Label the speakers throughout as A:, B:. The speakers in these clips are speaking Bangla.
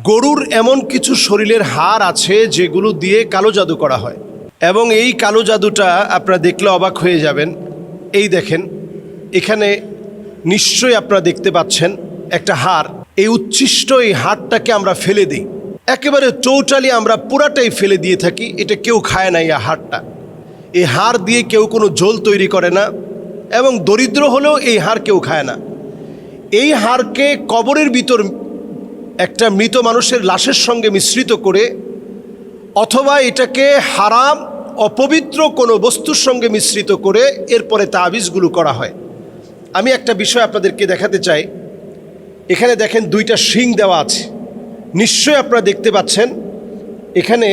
A: গরুর এমন কিছু শরীরের হাড় আছে যেগুলো দিয়ে কালো জাদু করা হয়, এবং এই কালো জাদুটা আপনারা দেখলে অবাক হয়ে যাবেন। এই দেখেন, এখানে নিশ্চয়ই আপনারা দেখতে পাচ্ছেন একটা হাড়। এই উচ্ছিষ্ট এই হাড়টাকে আমরা ফেলে দিই, একেবারে টোটালি আমরা পুরাটাই ফেলে দিয়ে থাকি। এটা কেউ খায় না। এই হাড়টা, এই হাড় দিয়ে কেউ কোনো ঝোল তৈরি করে না, এবং দরিদ্র হলেও এই হাড় কেউ খায় না। এই হাড়কে কবরের ভিতর একটা মৃত মানুষের লাশের সঙ্গে মিশ্রিত করে, অথবা এটাকে হারাম অপবিত্র কোনো বস্তুর সঙ্গে মিশ্রিত করে এরপরে তাবিজগুলো করা হয়। আমি একটা বিষয় আপনাদেরকে দেখাতে চাই। এখানে দেখেন দুইটা শিং দেওয়া আছে, নিশ্চয়ই আপনারা দেখতে পাচ্ছেন। এখানে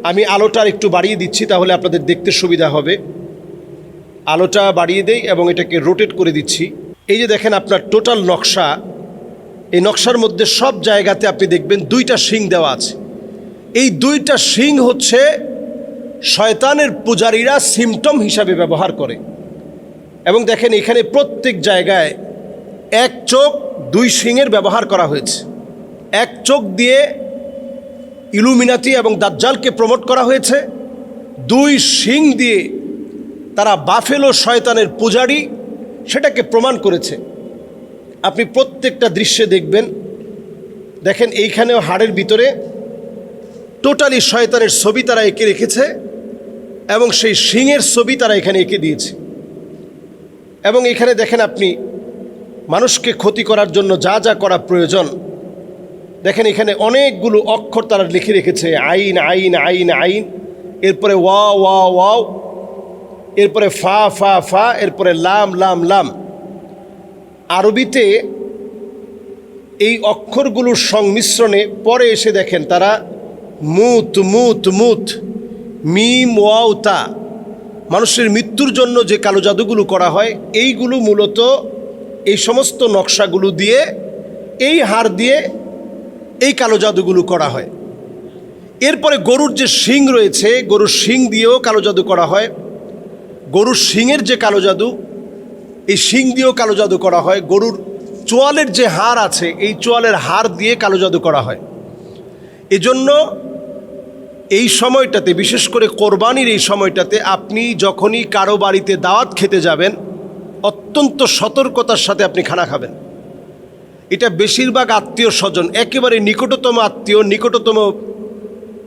A: আমি আলোটা একটু বাড়িয়ে দিচ্ছি, তাহলে আপনাদের দেখতে সুবিধা হবে। আলোটা বাড়িয়ে দেই এবং এটাকে রোটেট করে দিচ্ছি। এই যে দেখেন আপনার টোটাল নকশা, এই নকশার মধ্যে সব জায়গাতে আপনি দেখবেন দুইটা শিং দেওয়া আছে। এই দুইটা শিং হচ্ছে শয়তানের পূজারীরা সিমটম হিসাবে ব্যবহার করে। এবং দেখেন এখানে প্রত্যেক জায়গায় এক চোখ দুই শিংয়ের ব্যবহার করা হয়েছে। এক চোখ দিয়ে ইলুমিনাতি এবং দাজ্জালকে প্রমোট করা হয়েছে, দুই শিং দিয়ে তারা বাফেলো শয়তানের পূজারী সেটাকে প্রমাণ করেছে। আপনি প্রত্যেকটা দৃশ্যে দেখবেন, দেখেন এইখানেও হাড়ের ভিতরে টোটালি শয়তানের ছবি তারা এঁকে রেখেছে, এবং সেই শিংয়ের ছবি তারা এখানে এঁকে দিয়েছে। এবং এখানে দেখেন আপনি মানুষকে ক্ষতি করার জন্য যা যা করা প্রয়োজন, দেখেন এখানে অনেকগুলো অক্ষর তারা লিখে রেখেছে। আইন আইন আইন আইন, এরপরে ওয়া ওয়া ওয়াও, এরপরে ফা ফা ফা, এরপরে লাম লাম লাম। আরবিতে এই অক্ষরগুলোর সংমিশ্রণে পরে এসে দেখেন তারা মুত মুত মুত, মিম ওয়াও তা। মানুষের মৃত্যুর জন্য যে কালো জাদুগুলো করা হয়, এইগুলো মূলত এই সমস্ত নকশাগুলো দিয়ে, এই হাড় দিয়ে এই কালো জাদুগুলো করা হয়। এরপরে গরুর যে শিং রয়েছে, গরুর শিং দিয়েও কালো জাদু করা হয়। গরুর শিংয়ের যে কালো জাদু, এই শিং দিয়েও কালো জাদু করা হয়। গরুর চোয়ালের যে হাড় আছে, এই চোয়ালের হাড় দিয়ে কালো জাদু করা হয়। এজন্য এই সময়টাতে, বিশেষ করে কোরবানির এই সময়টাতে, আপনি যখনই কারো বাড়িতে দাওয়াত খেতে যাবেন, অত্যন্ত সতর্কতার সাথে আপনি খানা খাবেন। এটা বেশিরভাগ আত্মীয় স্বজন, একেবারে নিকটতম আত্মীয়, নিকটতম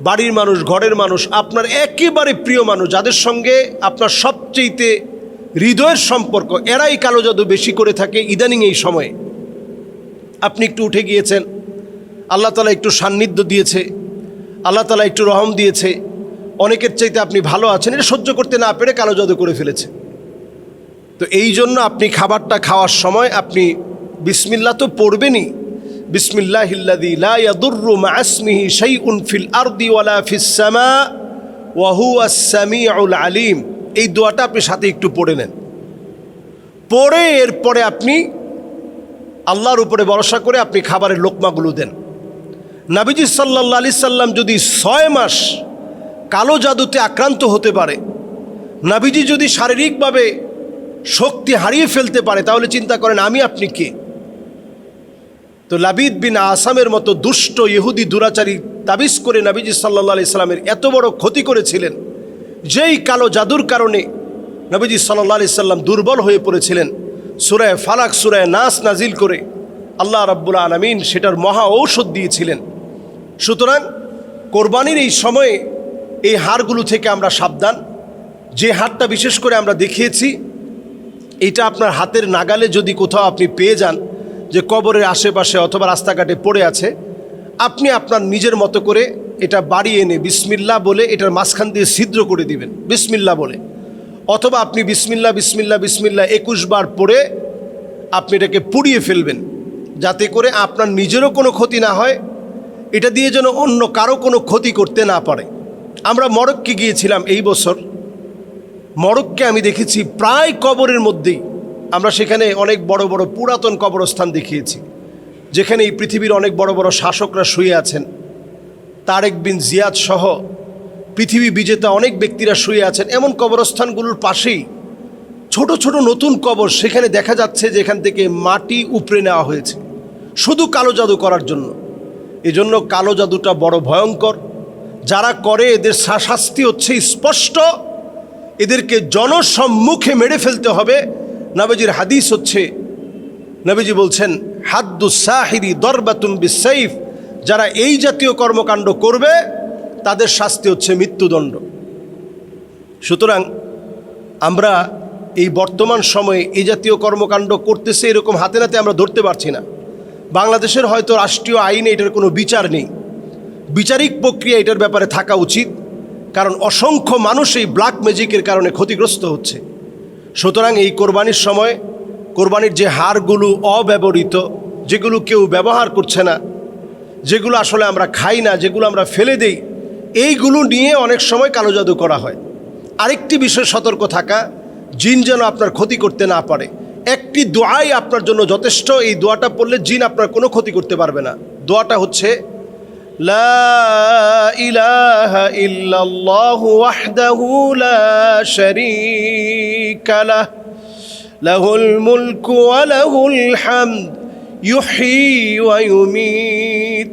A: বাড়ির মানুষ, ঘরের মানুষ, আপনার একেবারে প্রিয় মানুষ, যাদের সঙ্গে আপনার সবচেয়েতে হৃদয়ের সম্পর্ক, এরাই কালো জাদু বেশি করে থাকে ইদানিং এই সময়ে। আপনি একটু উঠে গিয়েছেন, আল্লাহ তাআলা একটু সান্নিধ্য দিয়েছে, আল্লাহ তাআলা একটু রহম দিয়েছে, অনেকের চাইতে আপনি ভালো আছেন, এটা সহ্য করতে না পেরে কালো জাদু করে ফেলেছে। তো এই জন্য আপনি খাবারটা খাওয়ার সময় আপনি বিসমিল্লাহ তো পড়বেনই। বিসমিল্লাহিল্লাযী লা ইয়াদুররু মা ইসমিহি শাইউন ফিল আরদি ওয়ালা ফিস সামা ওয়া হুয়াস সামিউল আলিম, এই দোয়াটা আপনি সাথে একটু পড়ে নেন। পড়ে এরপরে আপনি আল্লাহর উপরে ভরসা করে আপনি খাবারের লোকমাগুলো দেন। নবীজি সাল্লাল্লাহু আলাইহি সাল্লাম যদি 6 মাস কালো জাদুতে আক্রান্ত হতে পারে, নবীজি যদি শারীরিকভাবে শক্তি হারিয়ে ফেলতে পারে, তাহলে চিন্তা করেন আমি আপনি কে? তো লাবিদ বিন আসামের মতো দুষ্ট ইহুদি দুরাচারী তাবিজ করে নবীজি সাল্লাল্লাহু আলাইহি সাল্লামের এত বড় ক্ষতি করেছিলেন, যেই কালো জাদুর কারণে নবীজি সাল্লাল্লাহু আলাইহি সাল্লাম দুর্বল হয়ে পড়েছিলেন। সূরা ফালাক, সূরা নাস নাজিল করে আল্লাহ রাব্বুল আলামিন সেটার মহা ঔষধ দিয়েছিলেন। সুতরাং কোরবানির এই সময়ে এই হাড়গুলো থেকে আমরা সাবধান। যে হাড়টা বিশেষ করে আমরা দেখিয়েছি, এটা আপনার হাতের নাগালে যদি কোথাও আপনি পেয়ে যান, যে কবরের আশেপাশে অথবা রাস্তাঘাটে পড়ে আছে, আপনি আপনার নিজের মতো করে এটা বাড়ি এনে বিসমিল্লাহ বলে এটার মাঝখান দিয়ে ছিদ্র করে দিবেন, বিসমিল্লাহ বলে। অথবা আপনি বিসমিল্লাহ বিসমিল্লাহ বিসমিল্লাহ 21 বার পড়ে আপনি এটাকে পুড়িয়ে ফেলবেন, যাতে করে আপনার নিজেরও কোনো ক্ষতি না হয়, এটা দিয়ে যেন অন্য কারো কোনো ক্ষতি করতে না পারে। আমরা মরক্কে গিয়েছিলাম এই বছর। মরক্কে আমি দেখেছি প্রায় কবরের মধ্যেই, আমরা সেখানে অনেক বড় বড় পুরাতন কবরস্থান দেখিয়েছি, যেখানে এই পৃথিবীর অনেক বড় বড় শাসকরা শুয়ে আছেন। তারেক বিন জিয়াদ সহ পৃথিবী বিজেতা অনেক ব্যক্তিরা শুয়ে আছেন। এমন কবরস্থানগুলোর পাশেই ছোট ছোট নতুন কবর, সেখানে দেখা যাচ্ছে যে এখান থেকে মাটি উপড়ে নেওয়া হয়েছে শুধু কালো জাদু করার জন্য। এজন্য কালো জাদুটা বড় ভয়ঙ্কর। যারা করে এদের শাস্তি হচ্ছে স্পষ্ট, এদেরকে জনসম্মুখে মেরে ফেলতে হবে। নবীজির হাদিস হচ্ছে, নবীজি বলছেন হাদ্দুস সাহিরি দরবাতুন বিসাইফ, যারা এই জাতীয় কর্মকাণ্ড করবে তাদের শাস্তি হচ্ছে মৃত্যুদণ্ড। সুতরাং আমরা এই বর্তমান সময়ে এই জাতীয় কর্মকাণ্ড করতেছে এরকম হাতে নাতে আমরা ধরতে পারছি না। বাংলাদেশের হয়তো রাষ্ট্রীয় আইনে এটার কোনো বিচার নেই, বিচারিক প্রক্রিয়া এটার ব্যাপারে থাকা উচিত, কারণ অসংখ্য মানুষ এই ব্ল্যাক ম্যাজিকের কারণে ক্ষতিগ্রস্ত হচ্ছে। সুতরাং এই কোরবানির সময় কোরবানির যে হাড়গুলো অব্যবহৃত, যেগুলো কেউ ব্যবহার করছে না, যেগুলো আসলে আমরা খাই না, যেগুলো আমরা ফেলে দেই, এইগুলো নিয়ে অনেক সময় কালো জাদু করা হয়। আরেকটি বিষয় সতর্ক থাকা, জিন যেন আপনার ক্ষতি করতে না পারে। একটি দোয়াই আপনার জন্য যথেষ্ট। এই দোয়াটা পড়লে জিন আপনার কোনো ক্ষতি করতে পারবে না। দোয়াটা হচ্ছে লা ইলাহা ইল্লাল্লাহু ওয়াহদাহু লা শারীকা লাহ লাহুল মুলকু ওয়া লাহুল হামদ ইউহয়ী ওয়া ইউমীত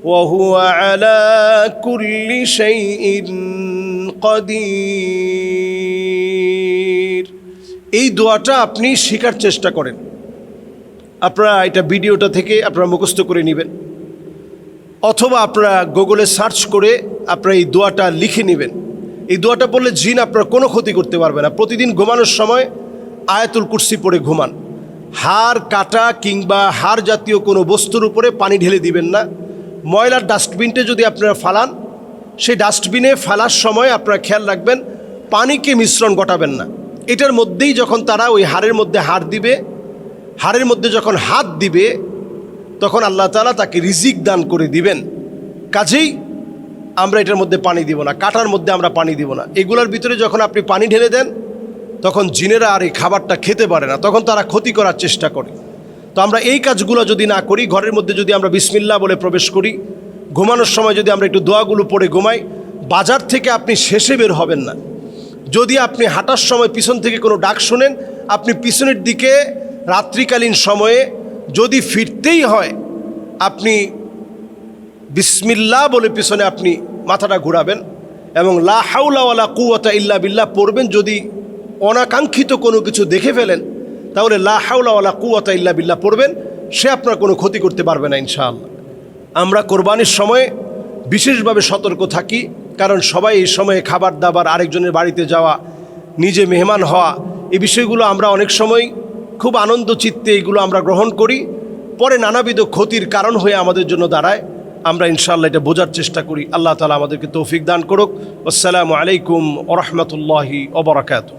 A: ওয়া হুয়া আলা কুল্লি শাইইন কাদির। এই দোয়াটা আপনি শেখার চেষ্টা করেন। আপনারা এটা ভিডিওটা থেকে আপনারা মুখস্থ করে নেবেন, অথবা আপনারা গুগলে সার্চ করে আপনারা এই দোয়াটা লিখে নেবেন। এই দোয়াটা পড়লে জিন আপনার কোনো ক্ষতি করতে পারবে না। প্রতিদিন ঘুমানোর সময় আয়াতুল কুরসি পড়ে ঘুমান। হাড় কাটা কিংবা হাড় জাতীয় কোনো বস্তুর উপরে পানি ঢেলে দিবেন না। ময়লার ডাস্টবিনটা যদি আপনারা ফালান, সেই ডাস্টবিনে ফেলার সময় আপনারা খেয়াল রাখবেন পানিকে মিশ্রণ ঘটাবেন না। এটার মধ্যেই যখন তারা ওই হাড়ের মধ্যে হাড় দিবে, হাড়ের মধ্যে যখন হাত দিবে, তখন আল্লাহ তাআলা তাকে রিজিক দান করে দিবেন। কাজেই আমরা এটার মধ্যে পানি দিব না, কাটার মধ্যে আমরা পানি দিব না। এগুলোর ভিতরে যখন আপনি পানি ঢেলে দেন, তখন জিনেরা আর এই খাবারটা খেতে পারে না, তখন তারা ক্ষতি করার চেষ্টা করে। তো আমরা এই কাজগুলো যদি না করি, ঘরের মধ্যে যদি আমরা বিসমিল্লাহ বলে প্রবেশ করি, ঘুমানোর সময় যদি আমরা একটু দোয়াগুলো পড়ে ঘুমাই, বাজার থেকে আপনি শেষে বের হবেন না। যদি আপনি হাঁটার সময় পিছন থেকে কোনো ডাক শোনেন, আপনি পিছনের দিকে রাত্রিকালীন সময়ে যদি ফিরতেই হয়, আপনি বিসমিল্লাহ বলে পিছনে আপনি মাথাটা ঘুরাবেন এবং লা হাওলা ওয়ালা কুওয়াতা ইল্লা বিল্লাহ পড়বেন। যদি অনাকাঙ্ক্ষিত কোনো কিছু দেখে ফেলেন, তাহলে লা হাওলা ওয়ালা কুওয়াতা ইল্লা বিল্লাহ পড়বেন, সে আপনার কোনো ক্ষতি করতে পারবে না ইনশাআল্লাহ। আমরা কোরবানির সময় বিশেষভাবে সতর্ক থাকি, কারণ সবাই এই সময়ে খাবার দাবার, আরেকজনের বাড়িতে যাওয়া, নিজে মেহমান হওয়া, এই বিষয়গুলো আমরা অনেক সময় খুব আনন্দ চিত্তে এগুলো আমরা গ্রহণ করি, পরে নানাবিধ ক্ষতির কারণ হয়ে আমাদের জন্য দাঁড়ায়। আমরা ইনশাআল্লাহ এটা বোঝার চেষ্টা করি। আল্লাহ তাআলা আমাদেরকে তৌফিক দান করুক। আসসালামু আলাইকুম ওয়া রাহমাতুল্লাহি ওয়া বারাকাতুহু।